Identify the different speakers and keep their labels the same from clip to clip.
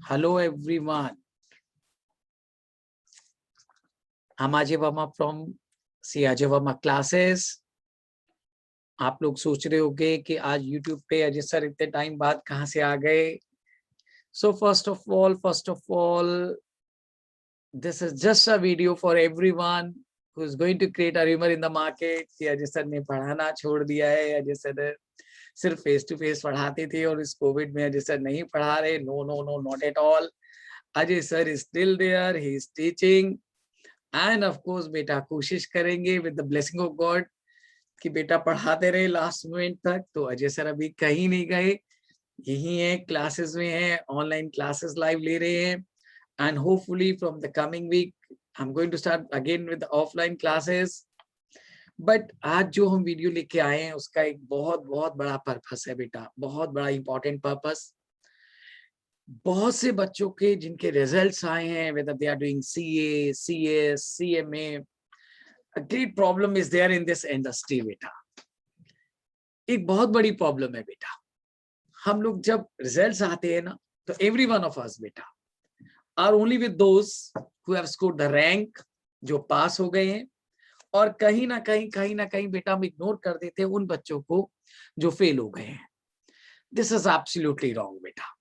Speaker 1: Hello everyone. I'm Ajay Verma from Ajay Verma classes. आप लोग सोच रहे होंगे कि आज YouTube पे अजय सर इतने टाइम बाद कहाँ से आ गए. So first of all, this is just a video for everyone who is going to create a rumor in the market कि अजय सर ने पढ़ाना छोड़ दिया है. अजय सर सिर्फ फेस टू फेस पढ़ाते थे और इस कोविड में अजय सर नहीं पढ़ा रहे. No, not at all. Ajay sir is still there. He is teaching. End of course बेटा कोशिश करेंगे with the blessing of God कि बेटा पढ़ाते रहे लास्ट मोमेंट तक. तो अजय सर अभी कहीं नहीं गए, यही है, क्लासेस में है, ऑनलाइन क्लासेस लाइव ले रहे हैं. And hopefully from the coming week I am going to start again with offline classes. But आज जो हम वीडियो लेके आए हैं उसका एक बहुत बहुत बड़ा पर्पस है बेटा, बहुत बड़ा इंपॉर्टेंट पर्पस. बहुत से बच्चों के जिनके रिजल्ट्स आए हैं, whether they are doing CA, CS, CMA, a great problem is there in this industry बेटा. एक बहुत बड़ी प्रॉब्लम है बेटा. हम लोग जब रिजल्ट्स आते हैं ना तो every one of us बेटा are only with those who have scored the rank, जो पास हो गए हैं, और कहीं ना कहीं बेटा हम इग्नोर कर देते हैं उन बच्चों को जो फेल हो गए हैं. दिस इज एब्सोल्युटली रॉन्ग बेटा.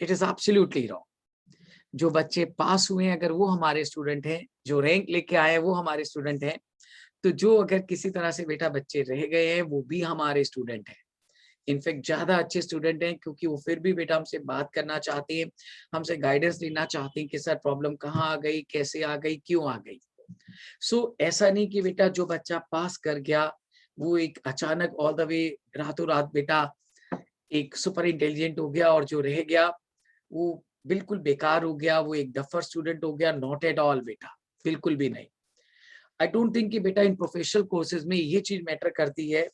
Speaker 1: It is absolutely wrong. जो बच्चे पास हुए हैं अगर वो हमारे स्टूडेंट हैं, जो रैंक लेके आए हैं वो हमारे स्टूडेंट हैं, तो जो अगर किसी तरह से बेटा बच्चे रह गए हैं वो भी हमारे स्टूडेंट हैं. इनफैक्ट ज्यादा अच्छे स्टूडेंट हैं क्योंकि वो फिर भी बेटा हमसे बात करना चाहते हैं, हमसे गाइडेंस लेना चाहते हैं कि सर प्रॉब्लम कहाँ आ गई, कैसे आ गई, क्यों आ गई. सो ऐसा नहीं कि बेटा जो बच्चा पास कर गया वो एक अचानक ऑल द वे रातों रात बेटा एक सुपर इंटेलिजेंट हो गया और जो रह गया वो बिल्कुल बेकार हो गया, वो एक डफर स्टूडेंट हो गया. नॉट एट ऑल बेटा, बिल्कुल भी नहीं. आई डोंट थिंक कि बेटा इन प्रोफेशनल कोर्सेज में ये चीज मैटर करती है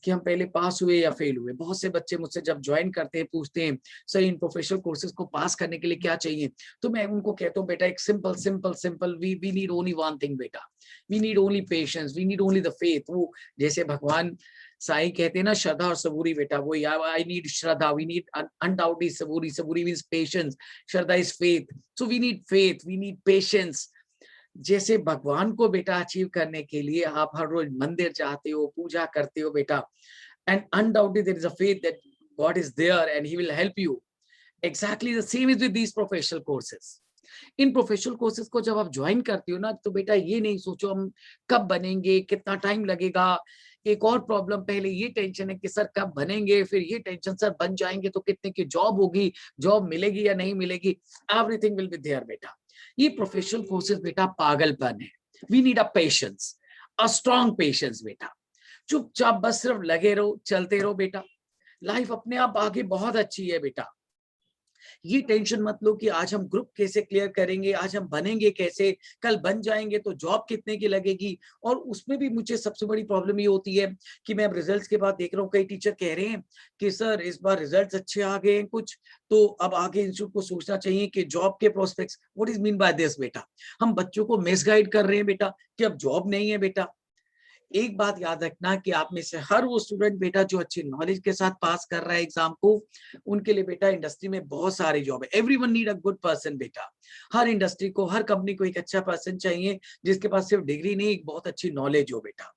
Speaker 1: कि हम पहले पास हुए या फेल हुए. बहुत से बच्चे मुझसे जब ज्वाइन करते हैं पूछते हैं सर इन प्रोफेशनल कोर्सेज को पास करने के लिए क्या चाहिए, तो मैं उनको कहता हूँ बेटा एक simple we need only one thing बेटा. We need only patience, we need only the faith. वो जैसे भगवान साईं कहते हैं ना श्रद्धा और सबूरी बेटा, वो I need shraddha, we need undoubtedly saburi. Saburi means patience, shraddha is faith. So we need faith, we need patience. जैसे भगवान को बेटा अचीव करने के लिए आप हर रोज मंदिर जाते हो, पूजा करते हो बेटा, and undoubtedly there is a faith that God is there and he will help you. Exactly the same is with these professional courses. इन प्रोफेशनल कोर्सेज को जब आप ज्वाइन करते हो ना तो बेटा ये नहीं सोचो हम कब बनेंगे, कितना टाइम लगेगा. एक और प्रॉब्लम, पहले ये टेंशन है कि सर कब बनेंगे, फिर ये टेंशन सर बन जाएंगे तो कितने की जॉब होगी, जॉब मिलेगी या नहीं मिलेगी. एवरीथिंग विल बी देयर बेटा. ये प्रोफेशनल कोर्सेज बेटा पागलपन है. We need a patience, a strong patience बेटा. चुपचाप बस सिर्फ लगे रहो, चलते रहो बेटा. लाइफ अपने आप आगे बहुत अच्छी है बेटा. ये टेंशन मत लो कि आज हम ग्रुप कैसे क्लियर करेंगे, आज हम बनेंगे कैसे, कल बन जाएंगे तो जॉब कितने की लगेगी. और उसमें भी मुझे सबसे बड़ी प्रॉब्लम ये होती है कि मैं अब रिजल्ट्स के बाद देख रहा हूँ कई टीचर कह रहे हैं कि सर इस बार रिजल्ट्स अच्छे आ गए हैं कुछ, तो अब आगे इंस्टीट्यूट को सोचना चाहिए कि जॉब के prospects. What is mean by this बेटा? हम बच्चों को मिसगाइड कर रहे हैं बेटा कि अब जॉब नहीं है बेटा. एक बात याद रखना कि आप में से हर वो स्टूडेंट बेटा जो अच्छी नॉलेज के साथ पास कर रहा है एग्जाम को, उनके लिए बेटा इंडस्ट्री में बहुत सारी जॉब है. Everyone need a good person बेटा. हर इंडस्ट्री को, हर कंपनी को एक अच्छा पर्सन चाहिए जिसके पास सिर्फ डिग्री नहीं, एक बहुत अच्छी नॉलेज हो बेटा.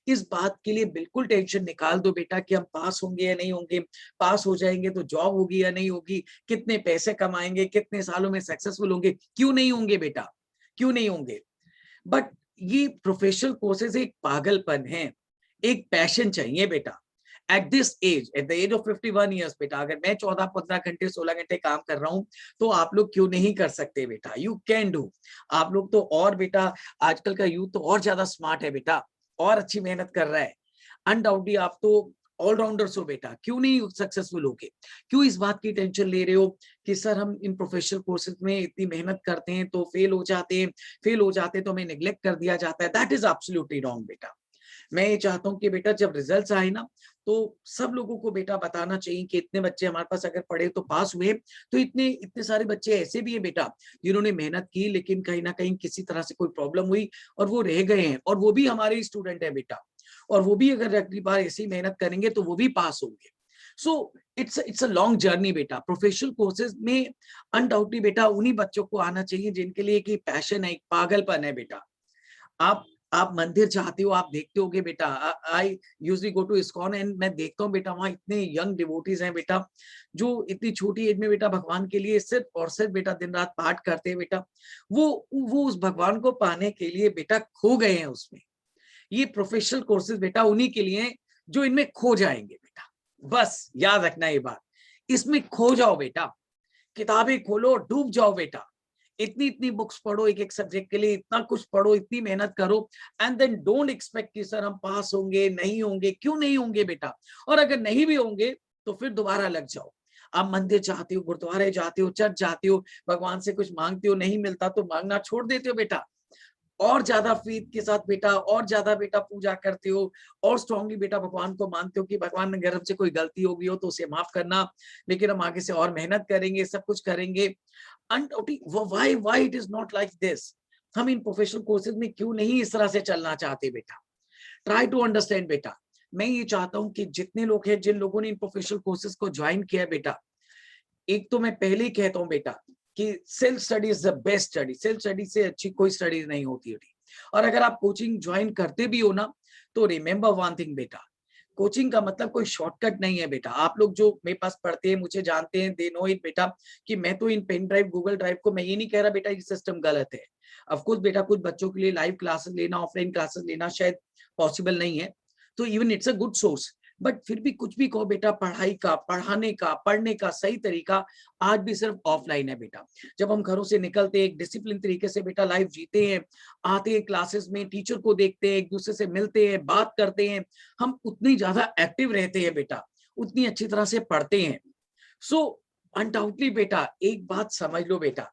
Speaker 1: इस बात के लिए बिल्कुल टेंशन निकाल दो बेटा कि हम पास होंगे या नहीं होंगे, पास हो जाएंगे तो जॉब होगी या नहीं होगी, कितने पैसे कमाएंगे, कितने सालों में सक्सेसफुल होंगे. क्यों नहीं होंगे बेटा, क्यों नहीं होंगे. बट ये प्रोफेशनल कोर्सेज एक पागलपन है. एक पैशन चाहिए बेटा. At this age, at the age of 51 years बेटा, अगर मैं 14-15 घंटे 16 घंटे काम कर रहा हूं तो आप लोग क्यों नहीं कर सकते बेटा. You can do. आप लोग तो और बेटा आजकल का यूथ तो और ज्यादा स्मार्ट है बेटा, और अच्छी मेहनत कर रहा है. अनडाउटली आप तो ऑलराउंडर्स हो बेटा, क्यों नहीं सक्सेसफुल होगे. क्यों इस बात की टेंशन ले रहे हो कि सर हम इन प्रोफेशनल कोर्सेज में इतनी मेहनत करते हैं तो फेल हो जाते हैं, फेल हो जाते हैं तो हमें नेग्लेक्ट कर दिया जाता है. दैट इज एब्सोल्युटली रॉन्ग बेटा. मैं ये चाहता हूं कि बेटा जब रिजल्ट्स आए ना तो सब लोगों को बेटा बताना चाहिए कि इतने बच्चे हमारे पास अगर पढ़े तो पास हुए, तो इतने इतने सारे बच्चे ऐसे भी है बेटा जिन्होंने मेहनत की लेकिन कहीं ना कहीं किसी तरह से कोई प्रॉब्लम हुई और वो रह गए हैं, और वो भी हमारे स्टूडेंट है बेटा, और वो भी अगर अगली बार ऐसी मेहनत करेंगे तो वो भी पास होंगे. So it's a long journey बेटा। प्रोफेशनल कोर्सेज में अनडाउटली बेटा उन्हीं बच्चों को आना चाहिए जिनके लिए एक पैशन है, एक पागलपन है बेटा। आप मंदिर जाते हो, आप देखते होगे बेटा। I usually go to ISKCON and मैं देखता हूँ बेटा वहाँ इतने यंग डिवोटीज हैं बेटा, जो इतनी छोटी एज में बेटा भगवान के लिए सिर्फ और सिर्फ बेटा दिन रात पाठ करते हैं बेटा। वो उस भगवान को पाने के लिए बेटा खो गए हैं उसमें। ये प्रोफेशनल कोर्सेज बेटा उन्हीं के लिए जो इनमें खो जाएंगे बेटा। बस याद रखना ये बात, इसमें खो जाओ बेटा, किताबें खोलो, डूब जाओ बेटा। इतनी इतनी बुक्स पढ़ो, एक एक सब्जेक्ट के लिए इतना कुछ पढ़ो, इतनी मेहनत करो, एंड देन डोंट एक्सपेक्ट कि सर हम पास होंगे, नहीं होंगे। क्यों नहीं होंगे बेटा? और अगर नहीं भी होंगे तो फिर दोबारा लग जाओ। आप मंदिर जाते हो, गुरुद्वारे जाते हो, चर्च जाते हो, भगवान से कुछ मांगते हो, नहीं मिलता तो मांगना छोड़ देते हो बेटा। और ज्यादा फेथ के साथ बेटा, और ज्यादा बेटा पूजा करते हो, और स्ट्रांगली बेटा भगवान को मानते हो कि भगवान अगर हमसे कोई गलती हो गई हो तो उसे माफ करना, लेकिन हम आगे से और मेहनत करेंगे, सब कुछ करेंगे। Why it is not like this? हम इन प्रोफेशनल कोर्सेज में क्यों नहीं इस तरह से चलना चाहते बेटा? ट्राई टू अंडरस्टैंड बेटा। मैं ये चाहता हूं कि जितने लोग हैं, जिन लोगों ने इन प्रोफेशनल कोर्सेज को ज्वाइन किया है बेटा, एक तो मैं पहले ही कहता हूं बेटा कि self study is the best study. Self study से अच्छी कोई स्टडी नहीं होती है। और अगर आप कोचिंग ज्वाइन करते भी हो ना, तो रिमेंबर वन थिंग बेटा, कोचिंग का मतलब कोई शॉर्टकट नहीं है बेटा। आप लोग जो मेरे पास पढ़ते हैं, मुझे जानते हैं, दे नो इट बेटा, कि मैं तो इन पेन ड्राइव, गूगल ड्राइव को मैं ये नहीं कह रहा बेटा ये सिस्टम गलत है। ऑफकोर्स बेटा कुछ बच्चों के लिए लाइव क्लासेस लेना, ऑफलाइन क्लासेस लेना शायद पॉसिबल नहीं है, तो even it's a good source. But फिर भी कुछ भी कहो बेटा, पढ़ाई का, पढ़ाने का, पढ़ने का सही तरीका आज भी सिर्फ ऑफलाइन है बेटा। जब हम घरों से निकलते हैं, एक डिसिप्लिन तरीके से बेटा लाइफ जीते हैं, आते हैं क्लासेस में, टीचर को देखते हैं, एक दूसरे से मिलते हैं, बात करते हैं, हम उतनी ज्यादा एक्टिव रहते हैं बेटा, उतनी अच्छी तरह से पढ़ते हैं। सो अनडाउटली बेटा एक बात समझ लो बेटा,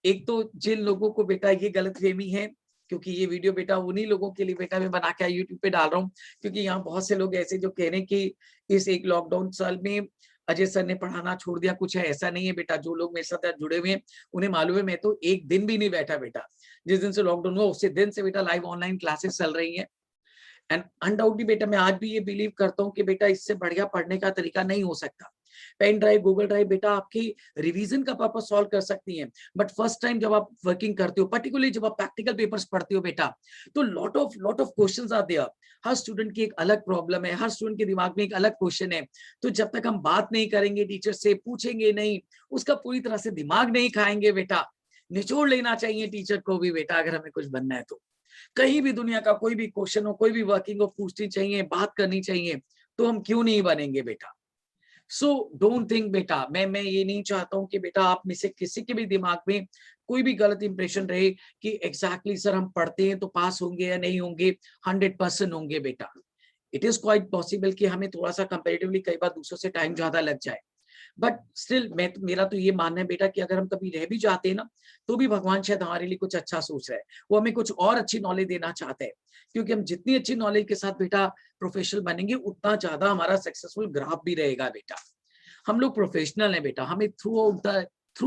Speaker 1: एक तो जिन लोगों को बेटा ये गलतफहमी है, क्योंकि ये वीडियो बेटा उन्हीं लोगों के लिए बेटा मैं बना के यूट्यूब पे डाल रहा हूँ, क्योंकि यहाँ बहुत से लोग ऐसे जो कह रहे हैं कि इस एक लॉकडाउन साल में अजय सर ने पढ़ाना छोड़ दिया। कुछ है, ऐसा नहीं है बेटा। जो लोग मेरे साथ जुड़े हुए हैं उन्हें मालूम है, मैं तो एक दिन भी नहीं बैठा बेटा। जिस दिन से लॉकडाउन हुआ उसी दिन से बेटा लाइव ऑनलाइन क्लासेस चल रही हैं। एंड अनडाउटली बेटा मैं आज भी ये बिलीव करता हूँ कि बेटा इससे बढ़िया पढ़ने का तरीका नहीं हो सकता। पेन ड्राइव, गूगल ड्राइव बेटा आपकी रिवीजन का पर्पस सॉल्व कर सकती है, बट फर्स्ट टाइम जब आप वर्किंग करते हो, पर्टिकुलरली जब आप प्रैक्टिकल पेपर्स पढ़ते हो बेटा, तो लॉट ऑफ क्वेश्चंस आते हैं। हर स्टूडेंट की एक अलग प्रॉब्लम है, हर स्टूडेंट के दिमाग में एक अलग क्वेश्चन है। तो जब तक हम बात नहीं करेंगे, टीचर से पूछेंगे नहीं, उसका पूरी तरह से दिमाग नहीं खाएंगे बेटा, निचोड़ लेना चाहिए टीचर को भी बेटा अगर हमें कुछ बनना है तो। कहीं भी दुनिया का कोई भी क्वेश्चन हो, कोई भी वर्किंग हो, पूछनी चाहिए, बात करनी चाहिए, तो हम क्यों नहीं बनेंगे बेटा? सो डोंट थिंक बेटा, मैं ये नहीं चाहता हूं कि बेटा आप में से किसी के भी दिमाग में कोई भी गलत इंप्रेशन रहे कि एग्जैक्टली सर हम पढ़ते हैं तो पास होंगे या नहीं होंगे। 100% होंगे बेटा। इट इज क्वाइट पॉसिबल कि हमें थोड़ा सा कंपेरेटिवली कई बार दूसरों से टाइम ज्यादा लग जाए, बट स्टिल मेरा तो ये मानना है बेटा कि अगर हम कभी रह भी जाते हैं ना, तो भी भगवान शायद हमारे लिए कुछ अच्छा सोच रहा है। वो हमें कुछ और अच्छी नॉलेज देना चाहते हैं, क्योंकि हम जितनी अच्छी नॉलेज के साथ बेटा प्रोफेशनल बनेंगे, उतना ज्यादा हमारा सक्सेसफुल ग्राफ भी रहेगा बेटा। हम लोग प्रोफेशनल हैं बेटा, हमें थ्रू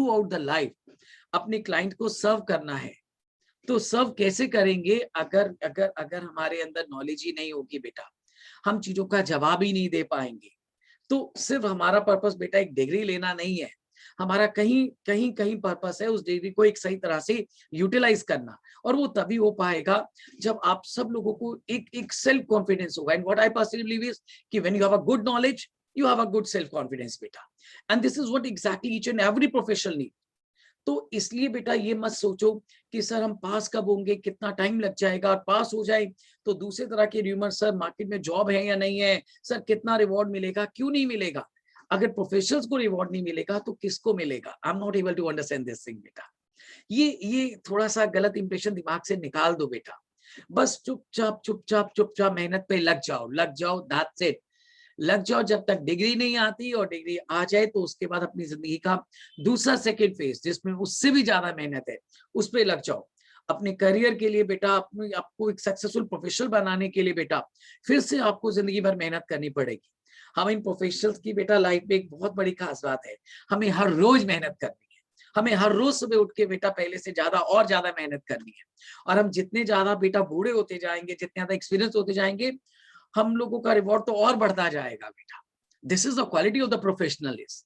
Speaker 1: आउट द लाइफ अपने क्लाइंट को सर्व करना है। तो सर्व कैसे करेंगे अगर अगर अगर हमारे अंदर नॉलेज ही नहीं होगी बेटा, हम चीजों का जवाब ही नहीं दे पाएंगे। तो सिर्फ हमारा पर्पस बेटा एक डिग्री लेना नहीं है, हमारा कहीं कहीं कहीं पर्पस है उस डिग्री को एक सही तरह से यूटिलाइज करना। और वो तभी हो पाएगा जब आप सब लोगों को एक एक सेल्फ कॉन्फिडेंस होगा। And what I personally believe is कि when you have a good knowledge, you have a good self confidence beta, and this is what exactly each and every professional need। तो इसलिए बेटा ये मत सोचो कि sir हम पास कब होंगे, कितना टाइम लग जाएगा, और पास हो जाए तो दूसरे तरह के र्यूमर, सर मार्केट में जॉब है या नहीं है, सर कितना रिवॉर्ड मिलेगा, क्यों नहीं मिलेगा। अगर प्रोफेशनल्स को रिवॉर्ड नहीं मिलेगा तो किसको मिलेगा? I am not able to understand this thing बेटा। ये थोड़ा सा गलत इंप्रेशन दिमाग से निकाल दो बेटा। बस चुपचाप चुपचाप चुपचाप मेहनत पे लग जाओ, दैट्स इट। लग जाओ जब तक डिग्री नहीं आती, और डिग्री आ जाए तो उसके बाद अपनी जिंदगी का दूसरा सेकेंड फेज जिसमें उससे भी ज्यादा मेहनत है, उस पर लग जाओ। अपने करियर के लिए बेटा, अपने आपको एक सक्सेसफुल प्रोफेशनल बनाने के लिए बेटा फिर से आपको जिंदगी भर मेहनत करनी पड़ेगी। हम इन प्रोफेशनल्स की बेटा लाइफ में एक बहुत बड़ी खास बात है, हमें हर रोज मेहनत करनी है। हमें हर रोज सुबह उठ के बेटा पहले से ज्यादा और ज्यादा मेहनत करनी है। और हम जितने ज्यादा बेटा बूढ़े होते जाएंगे, जितने ज्यादा एक्सपीरियंस होते जाएंगे, हम लोगों का रिवॉर्ड तो और बढ़ता जाएगा बेटा। This is the quality of the professionalism.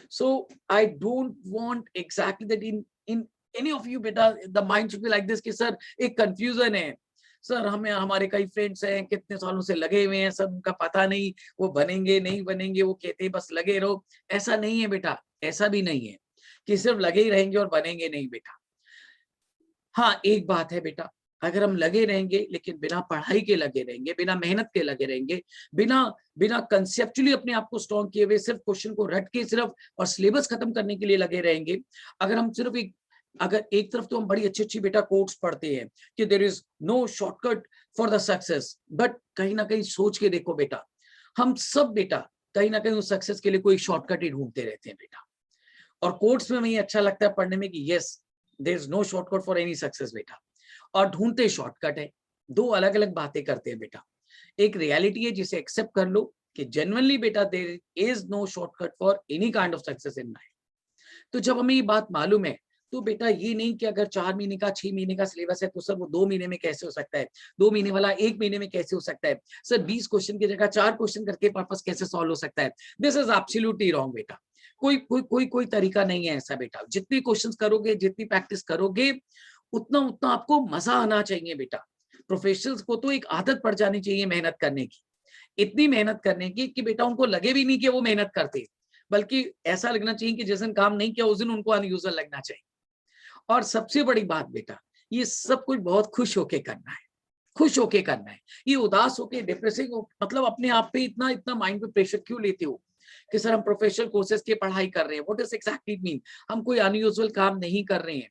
Speaker 1: So I don't want exactly that in any of you beta the mind should be like this कि sir एक confusion है सर, हमें हमारे कई फ्रेंड्स हैं कितने सालों से लगे हुए हैं, सब उनका पता नहीं वो बनेंगे नहीं बनेंगे, वो कहते हैं बस लगे रहो। ऐसा नहीं है बेटा, ऐसा भी नहीं है कि सिर्फ लगे ही रहेंगे और बनेंगे नहीं बेटा। हाँ, एक बात है बेटा, अगर हम लगे रहेंगे लेकिन बिना पढ़ाई के लगे रहेंगे, बिना मेहनत के लगे रहेंगे, बिना बिना कंसेप्चुअली अपने आप को स्ट्रॉन्ग किए हुए सिर्फ क्वेश्चन को रट के सिर्फ और सिलेबस खत्म करने के लिए लगे रहेंगे, अगर हम सिर्फ अगर एक तरफ तो हम बड़ी अच्छी बेटा कोट्स पढ़ते हैं कि there is no shortcut for the success, but कहीं ना कहीं सोच के देखो बेटा, हम सब बेटा कहीं ना कहीं उस सक्सेस के लिए कोई शॉर्टकट ही ढूंढते रहते हैं बेटा। और कोट्स में हमें अच्छा लगता है पढ़ने में कि yes there is no shortcut for any success बेटा, और ढूंढते शॉर्टकट है। दो अलग अलग बातें करते हैं बेटा। एक रियलिटी है जिसे एक्सेप्ट कर लो कि जेन्युइनली बेटा there is no shortcut for any kind of success in life. तो जब हमें ये बात मालूम है तो बेटा ये नहीं कि अगर 4 महीने का 6 महीने का सिलेबस है तो सर वो 2 महीने में कैसे हो सकता है, 2 महीने वाला 1 महीने में कैसे हो सकता है, सर 20 क्वेश्चन की जगह 4 क्वेश्चन करके पर्पस कैसे सॉल्व हो सकता है। दिस इज एब्सोल्युटली रॉन्ग बेटा। कोई तरीका नहीं है ऐसा बेटा। जितनी क्वेश्चंस करोगे, जितनी प्रैक्टिस करोगे, उतना उतना आपको मजा आना चाहिए बेटा। प्रोफेशनल्स को तो एक आदत पड़ जानी चाहिए मेहनत करने की, इतनी मेहनत करने की कि बेटा उनको लगे भी नहीं कि वो मेहनत करते, बल्कि ऐसा लगना चाहिए कि जिस दिन काम नहीं किया उस दिन उनको अनयूजुअल लगना चाहिए। और सबसे बड़ी बात बेटा, ये सब कुछ बहुत खुश होके करना है, खुश होके करना है। ये उदास होके डिप्रेसिंग मतलब अपने आप पे इतना इतना माइंड पे प्रेशर क्यों लेते हो कि सर हम प्रोफेशनल कोर्सेज की पढ़ाई कर रहे हैं, what does exactly it mean, हम कोई अनयूजुअल काम नहीं कर रहे हैं।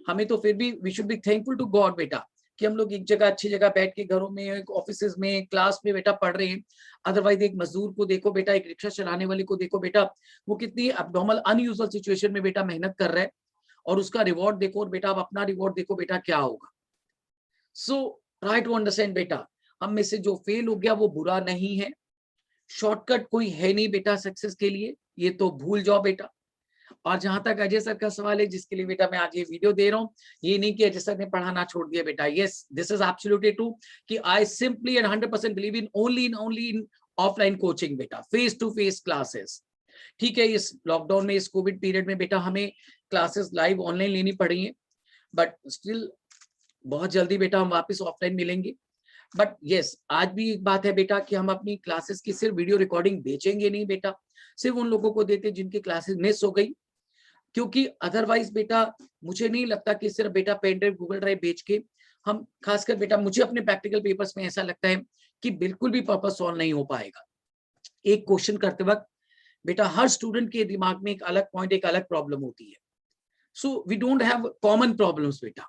Speaker 1: हमें तो फिर भी we should be thankful to God बेटा कि हम लोग एक जगह अच्छी जगह बैठ के घरों में, ऑफिस में, क्लास में बेटा पढ़ रहे हैं। अदरवाइज एक मजदूर को देखो बेटा, एक रिक्शा चलाने वाले को देखो बेटा, वो कितनी अबनॉर्मल अनयूजुअल सिचुएशन में बेटा मेहनत कर रहा है, और उसका रिवॉर्ड देखो। और बेटा आप अपना रिवॉर्ड देखो बेटा क्या होगा। सो ट्राई टू अंडरस्टैंड बेटा, हम में से जो फेल हो गया वो बुरा नहीं है, शॉर्टकट कोई है नहीं बेटा सक्सेस के लिए, ये तो भूल जाओ बेटा। और जहां तक अजय सर का सवाल है, जिसके लिए बेटा मैं आज ये वीडियो दे रहा हूँ, ये नहीं कि अजय सर ने पढ़ाना छोड़ दिया बेटा। Yes, this is absolutely true कि I simply and 100% believe in only in offline coaching बेटा, फेस टू फेस क्लासेस। ठीक है, इस लॉकडाउन में, इस कोविड पीरियड में बेटा हमें क्लासेस लाइव ऑनलाइन लेनी पड़ी है, बट स्टिल बहुत जल्दी बेटा हम वापस ऑफलाइन मिलेंगे। बट यस, आज भी एक बात है बेटा कि हम अपनी क्लासेस की सिर्फ वीडियो रिकॉर्डिंग बेचेंगे नहीं बेटा, सिर्फ उन लोगों को देते जिनकी क्लासेस मिस हो गई। क्योंकि अदरवाइज बेटा मुझे नहीं लगता कि सिर्फ बेटा पेन ड्राइव, गूगल ड्राइव बेच के हम, खासकर बेटा मुझे अपने प्रैक्टिकल पेपर्स में ऐसा लगता है कि बिल्कुल भी पर्पस सॉल्व नहीं हो पाएगा। एक क्वेश्चन करते वक्त बेटा हर स्टूडेंट के दिमाग में एक अलग पॉइंट, एक अलग प्रॉब्लम होती है। So we don't have common problems बेटा,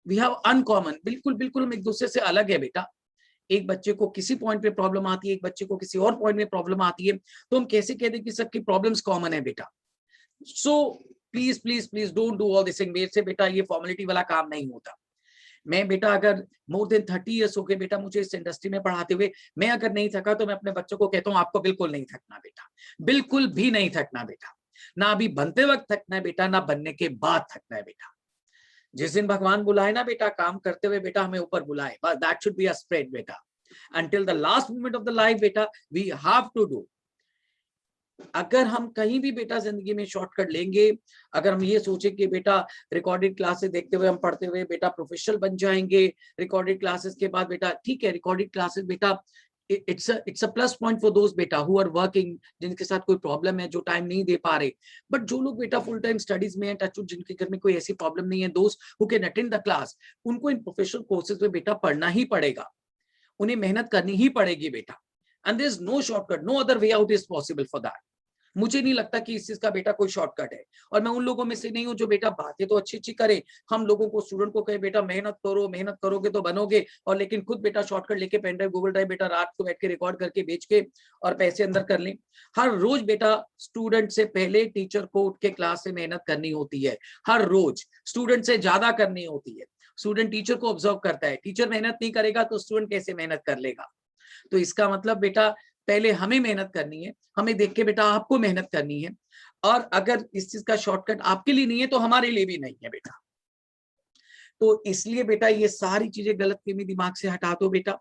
Speaker 1: वी हैव अनकॉमन। बिल्कुल बिल्कुल हम एक दूसरे से अलग है बेटा। एक बच्चे को किसी पॉइंट पे प्रॉब्लम आती है, एक बच्चे को किसी और पॉइंट में प्रॉब्लम आती है, तो हम कैसे कह दें कि सबकी प्रॉब्लम्स कॉमन है बेटा। So please please please don't do all this thing. मेरे से बेटा ये फॉर्मेलिटी वाला काम नहीं होता। मैं बेटा अगर मोर देन 30 ईयर्स हो गए बेटा मुझे इस इंडस्ट्री में पढ़ाते हुए, मैं अगर नहीं थका तो मैं अपने बच्चों को कहता हूँ आपको बिल्कुल नहीं थकना बेटा, बिल्कुल भी नहीं थकना बेटा। ना अभी बनते वक्त थकना है बेटा, ना बनने के बाद थकना है बेटा। जिस दिन भगवान बुलाए ना बेटा काम करते हुए बेटा, हमें ऊपर बुलाए, बस that should be a spread बेटा। until the last moment of the life बेटा we have to do। अगर हम कहीं भी बेटा जिंदगी में शॉर्टकट लेंगे, अगर हम ये सोचे कि बेटा रिकॉर्डेड क्लासेस देखते हुए, हम पढ़ते हुए बेटा प्रोफेशनल बन जाएंगे, रिकॉर्डेड क्लासेस के बाद बेटा ठीक है, रिकॉर्डेड क्लासेस बेटा it's a plus point for दोस्त बेटा हु आर वर्किंग, जिनके साथ कोई प्रॉब्लम है, जो टाइम नहीं दे पा रहे। बट जो लोग बेटा फुल टाइम स्टडीज में है, टच जिनके घर में कोई ऐसी प्रॉब्लम नहीं है, दोस्त who can attend the class, उनको इन प्रोफेशनल कोर्सेज में बेटा पढ़ना ही पड़ेगा, उन्हें मेहनत करनी ही पड़ेगी बेटा। And there is no shortcut, no other way out is possible for that. मुझे नहीं लगता कि इस चीज का बेटा कोई शॉर्टकट है। और मैं उन लोगों में से नहीं हूं जो बेटा बातें तो अच्छी अच्छी करे, हम लोगों को, स्टूडेंट को कहे बेटा मेहनत करो, मेहनत करोगे तो बनोगे, और लेकिन खुद बेटा शॉर्टकट लेके पेन ड्राइव, गूगल ड्राइव बेटा रात को बैठ के रिकॉर्ड करके बेच के और पैसे अंदर कर लें। हर रोज बेटा स्टूडेंट से पहले टीचर को उठ के क्लास से मेहनत करनी होती है, हर रोज स्टूडेंट से ज्यादा करनी होती है। स्टूडेंट टीचर को ऑब्जर्व करता है, टीचर मेहनत नहीं करेगा तो स्टूडेंट कैसे मेहनत कर लेगा। तो इसका मतलब बेटा पहले हमें मेहनत करनी है, हमें देख के बेटा आपको मेहनत करनी है। और अगर इस चीज का शॉर्टकट आपके लिए नहीं है तो हमारे लिए भी नहीं है बेटा। तो इसलिए बेटा ये सारी चीजें गलतफहमी दिमाग से हटा दो बेटा।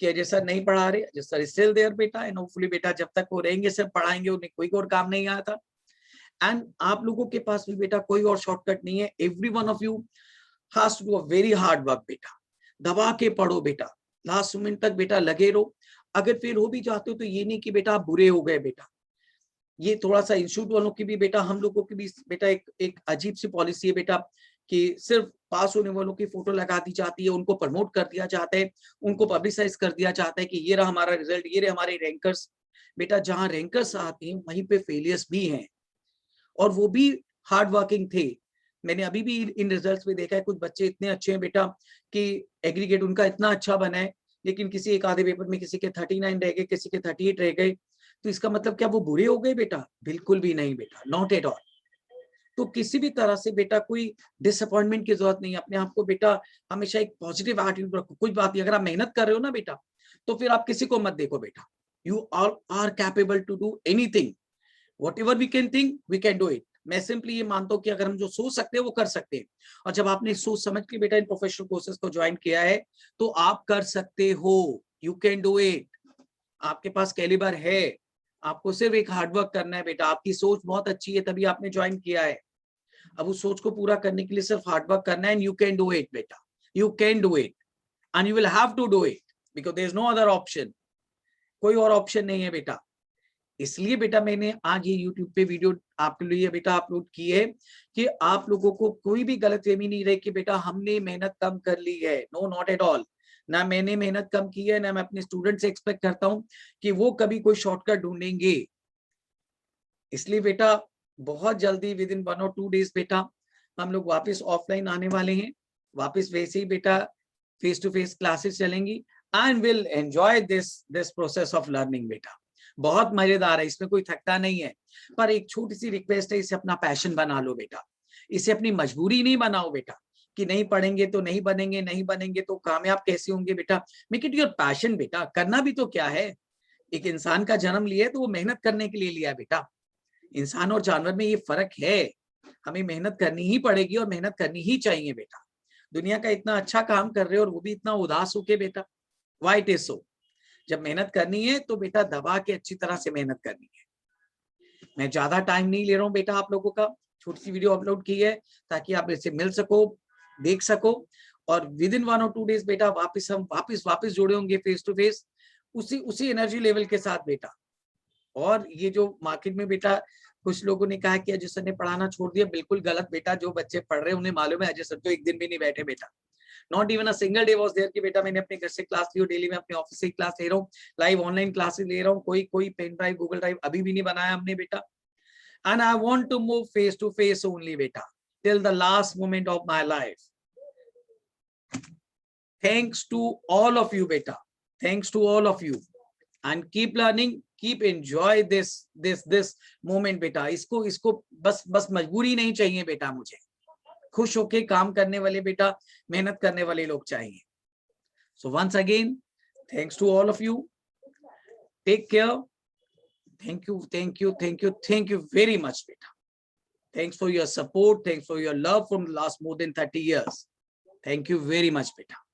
Speaker 1: कि अजय सर नहीं पढ़ा रहे, Ajay sir is still there बेटा, एंड होपफुली बेटा जब तक वो रहेंगे सिर्फ पढ़ाएंगे, उन्हें कोई और काम नहीं आता। एंड आप लोगों के पास भी बेटा कोई और शॉर्टकट नहीं है। Every one of you has to do a very hard work बेटा। दबा के पढ़ो बेटा, लास्ट मोमेंट तक बेटा लगे रहो। अगर फेल हो भी जाते हो तो ये नहीं कि बेटा आप बुरे हो गए बेटा। ये थोड़ा सा इंस्टीट्यूट वालों की भी बेटा, हम लोगों की भी बेटा एक अजीब सी पॉलिसी है बेटा कि सिर्फ पास होने वालों की फोटो लगा दी जाती है, उनको प्रमोट कर दिया जाता है, उनको पब्लिसाइज कर दिया जाता है कि ये रहा हमारा रिजल्ट, ये रहे हमारे रैंकर्स। बेटा जहां रैंकर्स आते हैं वहीं पे फेलियर्स भी हैं, और वो भी हार्ड वर्किंग थे। मैंने अभी भी इन रिजल्ट्स में देखा है कुछ बच्चे इतने अच्छे हैं बेटा कि एग्रीगेट उनका इतना अच्छा बना है, लेकिन किसी एक आधे पेपर में किसी के 39 रह गए, किसी के 38 रह गए। तो इसका मतलब क्या वो बुरे हो गए बेटा? बिल्कुल भी नहीं बेटा, नॉट एट ऑल। तो किसी भी तरह से बेटा कोई डिसअपॉइंटमेंट की जरूरत नहीं है। अपने आप को बेटा हमेशा एक पॉजिटिव एटीट्यूड रखो। कुछ बात नहीं, अगर आप मेहनत कर रहे हो ना बेटा, तो फिर आप किसी को मत देखो बेटा। You are capable to do anything, whatever we can think we can do it. मैं सिंपली ये मानता हूँ कि अगर हम जो सोच सकते हैं वो कर सकते हैं। और जब आपने सोच समझ के बेटा इन प्रोफेशनल कोर्सेज को ज्वाइन किया है तो आप कर सकते हो, यू कैन डू इट। आपके पास कैलिबर है, आपको सिर्फ एक हार्डवर्क करना है बेटा। आपकी सोच बहुत अच्छी है तभी आपने ज्वाइन किया है। अब उस सोच को पूरा करने के लिए सिर्फ हार्डवर्क करना है, and you can do it बेटा, you can do it and you will have to do it because there is no other option. कोई और ऑप्शन नहीं है बेटा। इसलिए बेटा मैंने आज ये YouTube पे वीडियो आपके लिए बेटा अपलोड की है कि आप लोगों को कोई भी गलतफहमी नहीं रहे कि बेटा हमने मेहनत कम कर ली है। No, not at all. ना मैंने मेहनत कम की है, ना मैं अपने स्टूडेंट से एक्सपेक्ट करता हूं कि वो कभी कोई शॉर्टकट ढूंढेंगे। इसलिए बेटा बहुत जल्दी विद इन 1 और 2 डेज बेटा हम लोग वापस ऑफलाइन आने वाले हैं। वापस वैसे ही बेटा फेस टू फेस क्लासेस चलेंगी and will enjoy this process of learning बेटा। बहुत मजेदार है, इसमें कोई थकता नहीं है। पर एक छोटी सी रिक्वेस्ट है, इसे अपना पैशन बना लो बेटा। इसे अपनी मजबूरी नहीं बनाओ बेटा कि नहीं पढ़ेंगे तो नहीं बनेंगे, नहीं बनेंगे तो कामयाब कैसे होंगे बेटा। मेक इट योर पैशन बेटा। करना भी तो क्या है, एक इंसान का जन्म लिया है तो वो मेहनत करने के लिए लिया बेटा। इंसान और जानवर में ये फर्क है। हमें मेहनत करनी ही पड़ेगी और मेहनत करनी ही चाहिए बेटा। दुनिया का इतना अच्छा काम कर रहे हो और वो भी इतना उदास होके बेटा, व्हाई इट इज सो। जब मेहनत करनी है तो बेटा दबा के अच्छी तरह से मेहनत करनी है। मैं ज्यादा टाइम नहीं ले रहा हूँ बेटा आप लोगों का, छोटी सी वीडियो अपलोड की है ताकि आप इससे मिल सको, देख सको, और विद इन 1 और 2 डेज बेटा हम वापस जुड़े होंगे फेस टू फेस उसी एनर्जी लेवल के साथ बेटा। और ये जो मार्केट में बेटा कुछ लोगों ने कहा कि अजय सर ने पढ़ाना छोड़ दिया, बिल्कुल गलत बेटा। जो बच्चे पढ़ रहे हैं उन्हें मालूम है अजय सर तो एक दिन भी नहीं बैठे बेटा। Not even a single day was there कि बेटा मैंने अपने घर से क्लास ली हो। डेली मैं अपने ऑफिस से क्लास ले रहा हूँ, लाइव ऑनलाइन क्लासेस ले रहा हूँ। कोई पेन ड्राइव गूगल ड्राइव अभी भी नहीं बनाया हमने बेटा। And I want to move face to face only बेटा till the last moment of my life. Thanks to all of you बेटा, thanks to all of you, and keep learning, keep enjoy this moment बेटा। इसको बस मजबूरी नहीं चाहिए बेटा, मुझे खुश होके काम करने वाले बेटा, मेहनत करने वाले लोग चाहिए। So once again thanks to all of you, take care, thank you very much बेटा। Thanks for your support, thanks for your love from the last more than 30 years। Thank you very much बेटा।